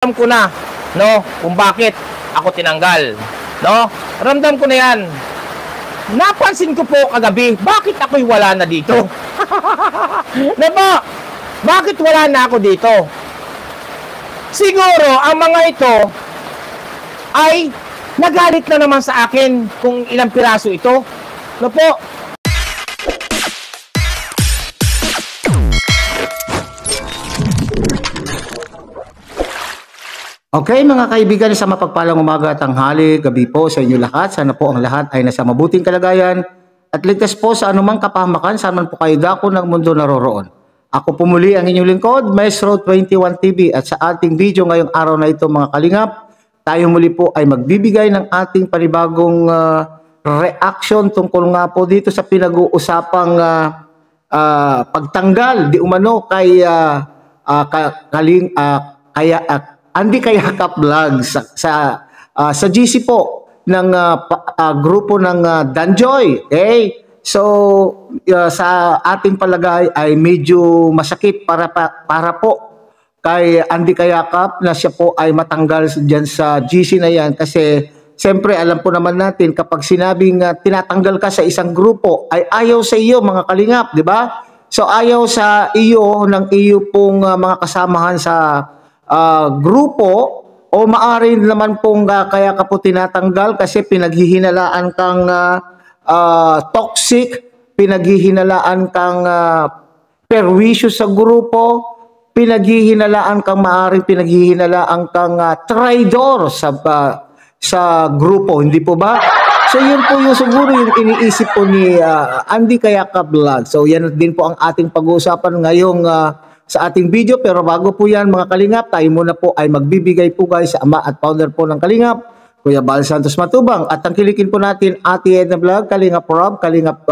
Alam ko na, no, kung bakit ako tinanggal, no? Ramdam ko na yan. Napansin ko po kagabi, bakit ako'y wala na dito? Diba? Bakit wala na ako dito? Siguro, ang mga ito ay nagalit na naman sa akin kung ilang piraso ito. No po? Okay mga kaibigan, sa mapagpalang umaga, tanghali, gabi po sa inyo lahat. Sana po ang lahat ay nasa mabuting kalagayan at ligtas po sa anumang kapahamakan saan man po kayo dako ng mundo naroroon. Ako po muli ang inyong lingkod, Maestro 21 TV, at sa ating video ngayong araw na ito mga kalingap, tayo muli po ay magbibigay ng ating panibagong reaction tungkol nga po dito sa pinag-uusapang pagtanggal di umano kay Andy Kayakap Vlog sa GC po ng grupo ng Danjoy. Okay? So sa ating palagay ay medyo masakit para po kay Andy Kayakap na siya po ay matanggal diyan sa GC na yan, kasi siyempre alam po naman natin kapag sinabing tinatanggal ka sa isang grupo ay ayaw sa iyo mga kalingap, di ba? So ayaw sa iyo ng iyo pong mga kasamahan sa grupo, o maaari naman pong kaya ka po tinatanggal kasi pinaghihinalaan kang toxic, pinaghihinalaan kang perwisyo sa grupo, pinaghihinalaan kang traitor sa grupo, hindi po ba? So yun po yung siguro yung iniisip po ni Andy Kayakap Vlog. So yan din po ang ating pag-uusapan ngayong sa ating video. Pero bago po yan mga kalingap, tayo muna po ay magbibigay po guys sa ama at founder po ng Kalingap, Kuya Bal Santos Matubang, at tangkilikin po natin Ate Edna Vlog, Kalingap Rob, Kalingap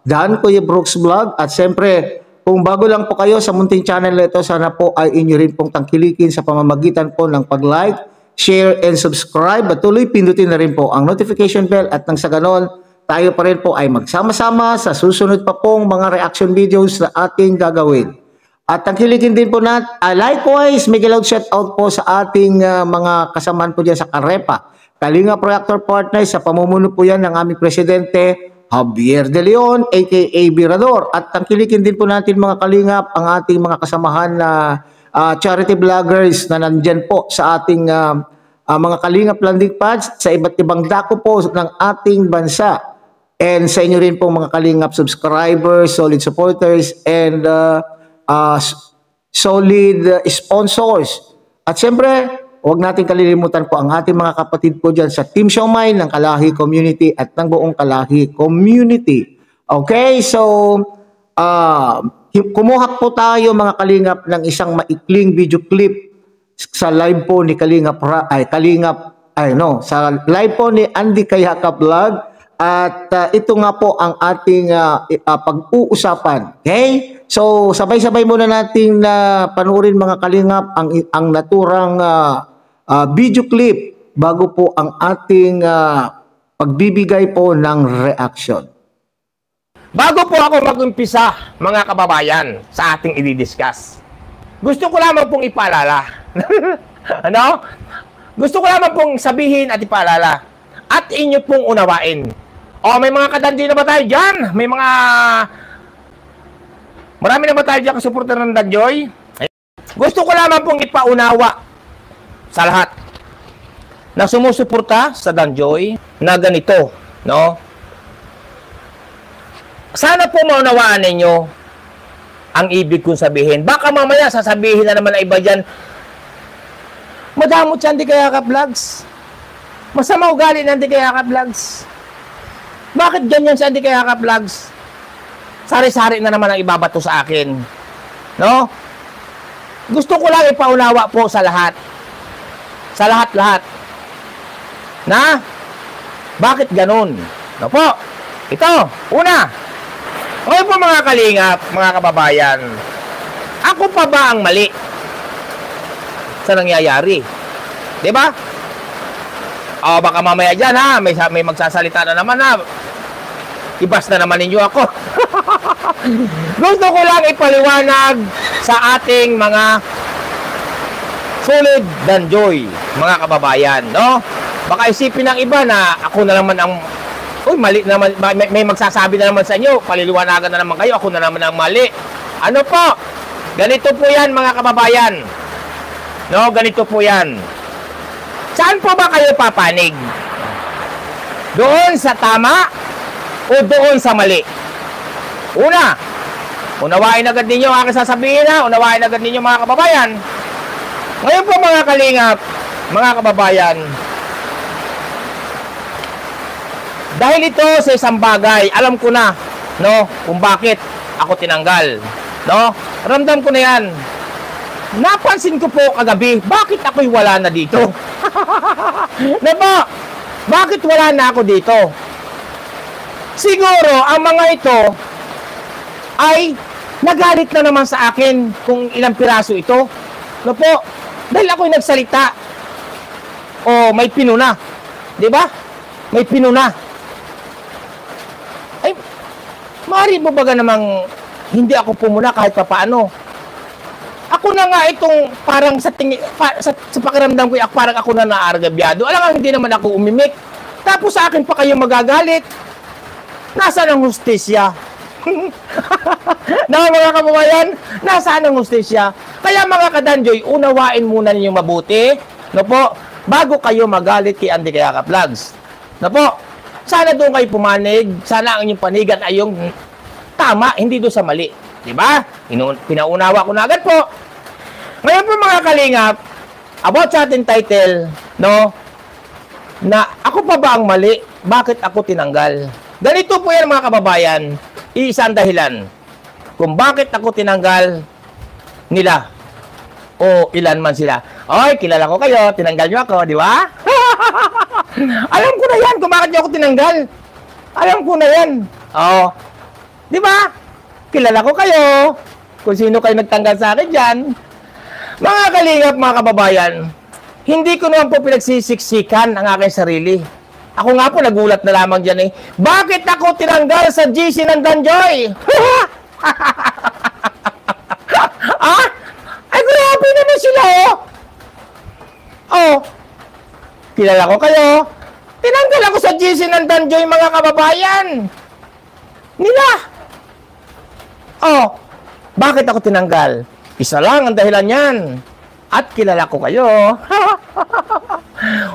Dan, Kuya Brooks Vlog, at siyempre kung bago lang po kayo sa munting channel na ito, sana po ay inyo rin pong tangkilikin sa pamamagitan po ng pag-like, share, and subscribe, at tuloy pindutin na rin po ang notification bell, at nang sa ganon tayo pa rin po ay magsama-sama sa susunod pa pong mga reaction videos na ating gagawin. At tangkilikin din po natin, likewise, may loud shout out po sa ating mga kasamahan po dyan sa Karepa, Kalingap Reactor Partners, sa pamumuno po yan ng aming presidente, Javier De Leon, aka Birador. At tangkilikin din po natin mga kalingap ang ating mga kasamahan na charity vloggers na nandyan po sa ating mga kalingap landing pads sa iba't ibang dako po ng ating bansa. And sa inyo rin po mga kalingap subscribers, solid supporters, and solid sponsors. At siyempre, huwag natin kalilimutan po ang ating mga kapatid po dyan sa Team Siomay ng Kalahi Community at ng buong Kalahi Community. Okay, so kumuha po tayo mga kalingap ng isang maikling video clip sa live po ni sa live po ni Andy Kayakap Vlog, at ito nga po ang ating pag-uusapan. Okay? So sabay-sabay muna natin panuorin mga kalingap ang naturang video clip bago po ang ating pagbibigay po ng reaction. Bago po ako mag-umpisa, mga kababayan, sa ating i-discuss, gusto ko lamang pong ipaalala. Ano? Gusto ko lamang pong sabihin at ipaalala at inyo pong unawain. O, may mga kadanjoy na ba tayo dyan? Marami na ba tayo dyan kasuporter ng Danjoy? Gusto ko lamang pong ipaunawa sa lahat na sumusuporta sa Danjoy na ganito, no? Sana po maunawaan ninyo ang ibig kong sabihin. Baka mamaya sasabihin na naman na iba dyan, madamot siya Andy Kayakap Vlogs. Masama ugali ng Andy Kayakap Vlogs. Bakit ganyan si Andy Kayakap Vlogs? Sari-sari na naman ang ibabato sa akin. No? Gusto ko lang ipaunawa po sa lahat. Sa lahat-lahat. Na? Bakit ganun? No po? Ito, una. Okay po mga kalingap, mga kababayan. Ako pa ba ang mali sa nangyayari? Diba? O baka mamaya dyan ha, may magsasalita na naman ha. Ibas na naman ninyo ako. Gusto ko lang ipaliwanag sa ating mga Solid Danjoy, mga kababayan, no? Baka isipin ng iba na ako na naman ang mali na naman, may magsasabi na naman sa inyo, paliliwanagan na naman kayo, ako na naman ang mali. Ano po? Ganito po 'yan, mga kababayan. No, ganito po 'yan. Saan po ba kayo papanig? Doon sa tama o doon sa mali? Una, unawain agad ninyo ang aking sasabihin, ha? Unawain agad ninyo, mga kababayan. Ngayon po, mga kalingap, mga kababayan, dahil ito sa isang bagay, alam ko na, no, kung bakit ako tinanggal, no? Ramdam ko na 'yan. Napansin ko po kagabi, bakit ako'y wala na dito? Diba? Bakit wala na ako dito? Siguro, ang mga ito ay nagalit na naman sa akin kung ilang piraso ito. No po? Dahil ako'y nagsalita. O may pinuna. Diba? May pinuna. Ay, maaari mo baga namang hindi ako pumuna kahit papaano? Ako na nga itong parang sa pakiramdam ko, parang ako na naargabyado. Alam nga, hindi naman ako umimik. Tapos sa akin pa kayo magagalit. Nasaan ang hustisya? Na mga kababayan, nasaan ang hustisya? Kaya mga kadanjoy, unawain muna ninyong mabuti, no po, bago kayo magalit kay Andy Kayaka Vlogs. No po, sana doon kayo pumanig, sana ang inyong panigan ay yung tama, hindi doon sa mali. Diba? Pinaunawa ko na agad po. Ngayon po, mga kalingap, about sa ating title, no, na ako pa ba ang mali? Bakit ako tinanggal? Ganito po yan, mga kababayan, isang dahilan kung bakit ako tinanggal nila o ilan man sila. Oy, kilala ko kayo, tinanggal nyo ako, di ba? Alam ko na yan kung bakit nyo ako tinanggal. Alam ko na yan. Oo. Di ba? Kilala ko kayo. Kung sino kayo nagtanggal sa akin dyan. Mga kalingap, mga kababayan, hindi ko naman po pinagsisiksikan ang aking sarili. Ako nga po, nagulat na lamang dyan eh. Bakit ako tinanggal sa GC ng Danjoy? Ah? Ay, grabe naman sila, oh. Oh. Kilala ko kayo. Tinanggal ako sa GC ng Danjoy, mga kababayan. Nila. Oh. Bakit ako tinanggal? Isa lang ang dahilan yan. At kilala ko kayo.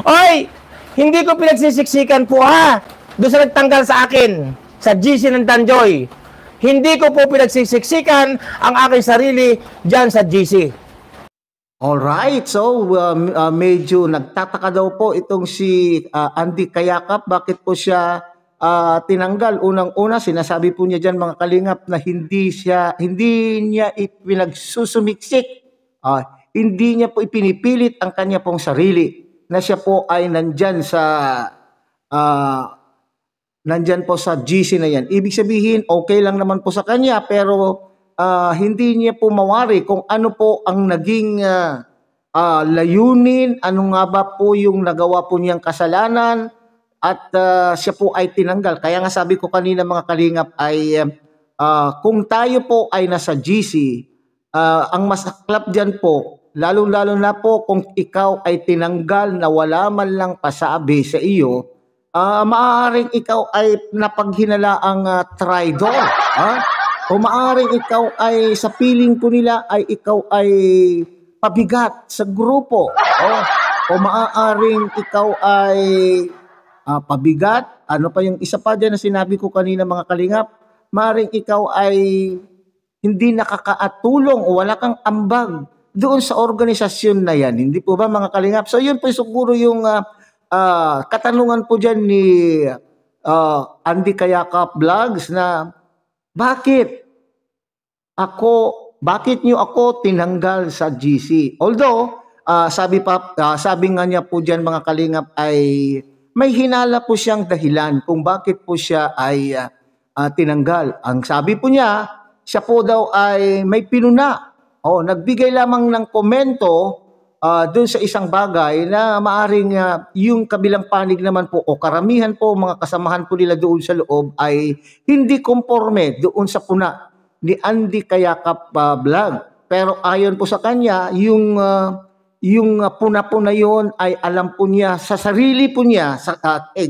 Oy, hindi ko pinagsisiksikan po, ha. Doon sa nagtanggal sa akin, sa GC ng Danjoy. Hindi ko po pinagsisiksikan ang aking sarili dyan sa GC. Alright, so medyo nagtataka daw po itong si Andy Kayakap. Bakit po siya tinanggal? Unang-una, sinasabi po niya dyan, mga kalingap, na hindi niya ipinagsusumiksik. Hindi niya po ipinipilit ang kanya pong sarili na siya po ay nandyan po sa GC na yan. Ibig sabihin, okay lang naman po sa kanya, pero hindi niya po mawari kung ano po ang naging layunin, ano nga ba po yung nagawa po niyang kasalanan, at siya po ay tinanggal. Kaya nga sabi ko kanina, mga kalingap, ay kung tayo po ay nasa GC, ang masaklap dyan po, lalo-lalo na po kung ikaw ay tinanggal na wala man lang pasabi sa iyo, maaaring ikaw ay napaghinalaang traidor. O maaaring ikaw ay sa piling po nila ay ikaw ay pabigat sa grupo. O maaaring ikaw ay pabigat. Ano pa yung isa pa dyan na sinabi ko kanina, mga kalingap? Maaaring ikaw ay hindi nakakaatulong o wala kang ambag doon sa organisasyon na yan. Hindi po ba, mga kalingap? So yun po siguro yung katanungan po dyan ni Andy Kayaka Vlogs na bakit nyo ako tinanggal sa GC? Although, sabi nga niya po dyan, mga kalingap, ay may hinala po siyang dahilan kung bakit po siya ay tinanggal. Ang sabi po niya, siya po daw ay may pinuna. Nagbigay lamang ng komento doon sa isang bagay na maaring yung kabilang panig naman po o karamihan po mga kasamahan po nila doon sa loob ay hindi konforme doon sa puna ni Andy Kayaka Vlog. Pero ayon po sa kanya, yung yung puna po na yun ay alam po niya sa sarili po niya,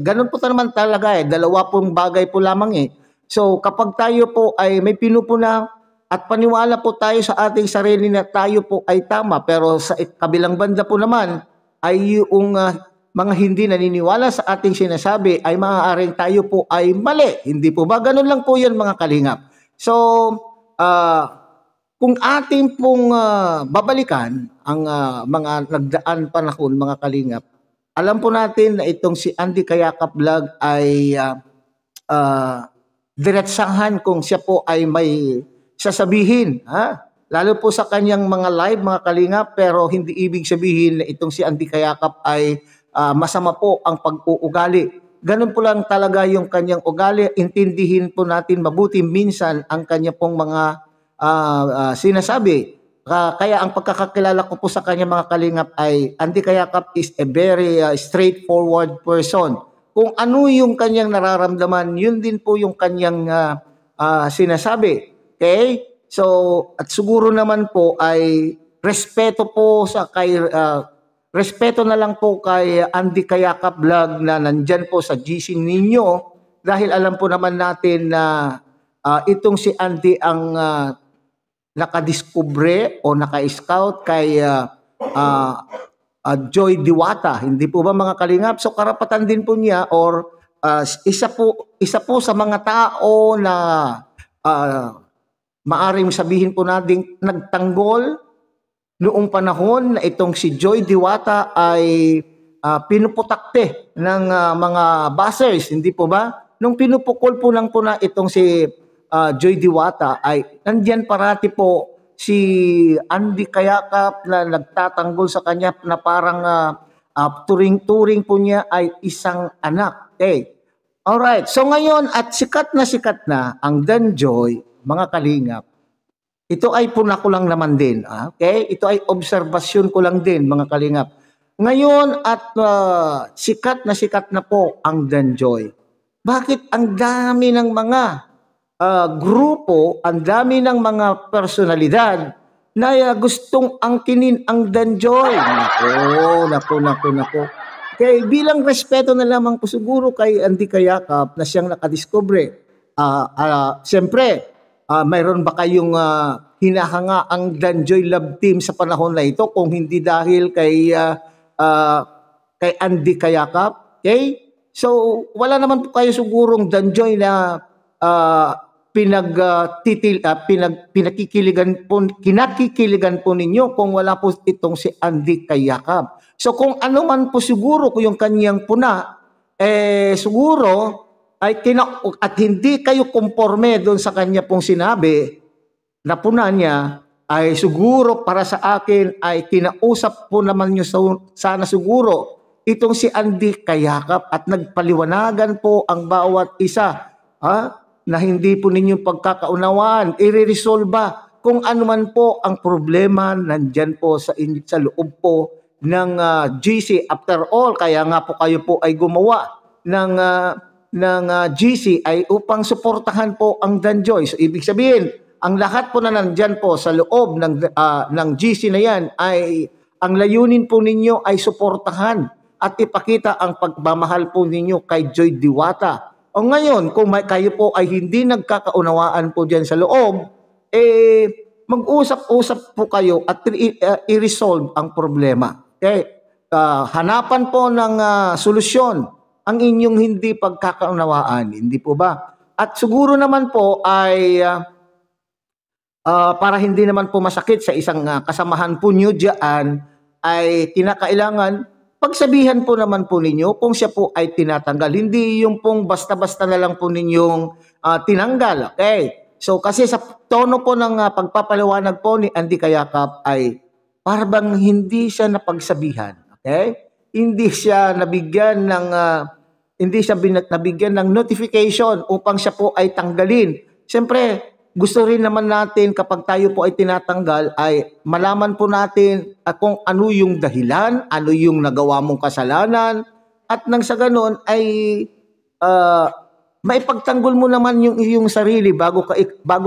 ganun po naman talaga dalawa pong bagay po lamang So kapag tayo po ay may pinupuna at paniwala po tayo sa ating sarili na tayo po ay tama, pero sa kabilang banda po naman ay yung mga hindi naniniwala sa ating sinasabi ay maaaring tayo po ay mali. Hindi po ba? Ganun lang po yan mga kalingap. So, kung ating pong babalikan ang mga nagdaan panahon mga kalingap, alam po natin na itong si Andy Kayakap Vlog ay diretsahan kung siya po ay may sasabihin. Lalo po sa kanyang mga live mga kalingap, pero hindi ibig sabihin na itong si Andy Kayakap ay masama po ang pag-uugali. Ganun po lang talaga yung kanyang ugali. Intindihin po natin mabuti minsan ang kanya pong mga sinasabi. Kaya ang pagkakakilala ko po sa kanya mga kalingap ay Andy Kayakap is a very straightforward person. Kung ano yung kanyang nararamdaman, yun din po yung kanyang sinasabi. Okay? So, at siguro naman po ay respeto po sa respeto na lang po kay Andy Kayakap Vlog na nandyan po sa GC ninyo, dahil alam po naman natin na itong si Andy ang nakadiskubre o naka-scout kay Joy Diwata. Hindi po ba mga kalingap? So karapatan din po niya or isa po sa mga tao na maaring sabihin po natin nagtanggol noong panahon na itong si Joy Diwata ay pinuputakte ng mga buzzers, hindi po ba? Nung pinupukol po lang po na itong si Joy Diwata ay nandyan parati po si Andy Kayakap na nagtatanggol sa kanya na parang turing-turing po niya ay isang anak. Okay. Alright, so ngayon at sikat na ang Danjoy, mga kalingap, ito ay puna ko lang naman din. Okay? Ito ay obserbasyon ko lang din, mga kalingap. Ngayon at sikat na po ang Danjoy. Bakit ang dami ng mga grupo, ang dami ng mga personalidad na gustong angkinin ang Danjoy? Nako. Okay, bilang respeto na lamang po siguro kay Andy Kayakap na siyang nakadiscover. Siyempre, mayroon ba kayong hinahanga ang Danjoy Love Team sa panahon na ito kung hindi dahil kay Andy Kayakap? Okay? So, wala naman po kayo sigurong Danjoy na kinakikiligan po ninyo kung wala po itong si Andy Kayakap. So, kung ano man po siguro kung yung kanyang puna, siguro ay at hindi kayo konforme doon sa kanya pong sinabi na puna niya, ay siguro para sa akin ay kinausap po naman nyo sana siguro itong si Andy Kayakap at nagpaliwanagan po ang bawat isa na hindi po ninyo pagkakaunawaan, i-resolve kung ano man po ang problema nandyan po sa loob po ng GC. After all, kaya nga po kayo po ay gumawa ng GC ay upang suportahan po ang Danjoy. So ibig sabihin, ang lahat po na nandyan po sa loob ng GC na yan ay ang layunin po ninyo ay suportahan at ipakita ang pagmamahal po ninyo kay Joy Diwata. O ngayon, kung kayo po ay hindi nagkakaunawaan po dyan sa loob, mag-usap-usap po kayo at i-resolve ang problema. Okay? Hanapan po ng solusyon ang inyong hindi pagkakaunawaan. Hindi po ba? At siguro naman po ay para hindi naman po masakit sa isang kasamahan po nyo dyan, ay kinakailangan pagsabihan po naman po ninyo kung siya po ay tinatanggal. Hindi yung pong basta-basta na lang po ninyong tinanggal. Okay? So kasi sa tono po ng pagpapaliwanag po ni Andy Kayakap ay parang hindi siya napagsabihan. Okay? Hindi siya nabigyan ng notification upang siya po ay tanggalin. Siyempre, gusto rin naman natin kapag tayo po ay tinatanggal ay malaman po natin kung ano yung dahilan, ano yung nagawa mong kasalanan, at nang sa ganon ay maipagtanggol mo naman yung iyong sarili bago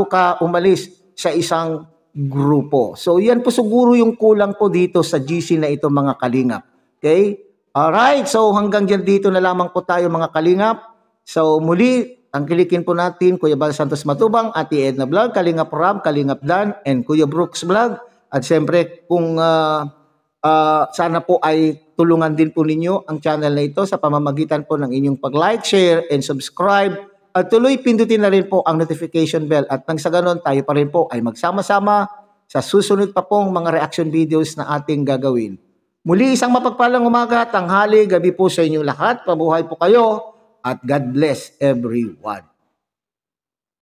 ka umalis sa isang grupo. So yan po siguro yung kulang po dito sa GC na ito mga kalingap. Okay? Alright, so hanggang dyan dito na lamang po tayo mga kalingap. So muli, tangkilikin po natin Kuya Bal Santos Matubang, Ate Edna Vlog, Kalingap Ram, Kalingap Dan, and Kuya Brooks Vlog. At siyempre kung sana po ay tulungan din po ninyo ang channel na ito sa pamamagitan po ng inyong pag-like, share, and subscribe. At tuloy pindutin na rin po ang notification bell at nang sa ganon tayo pa rin po ay magsama-sama sa susunod pa pong mga reaction videos na ating gagawin. Muli isang mapagpalang umaga, tanghali, gabi po sa inyo lahat. Pabuhay po kayo at God bless everyone.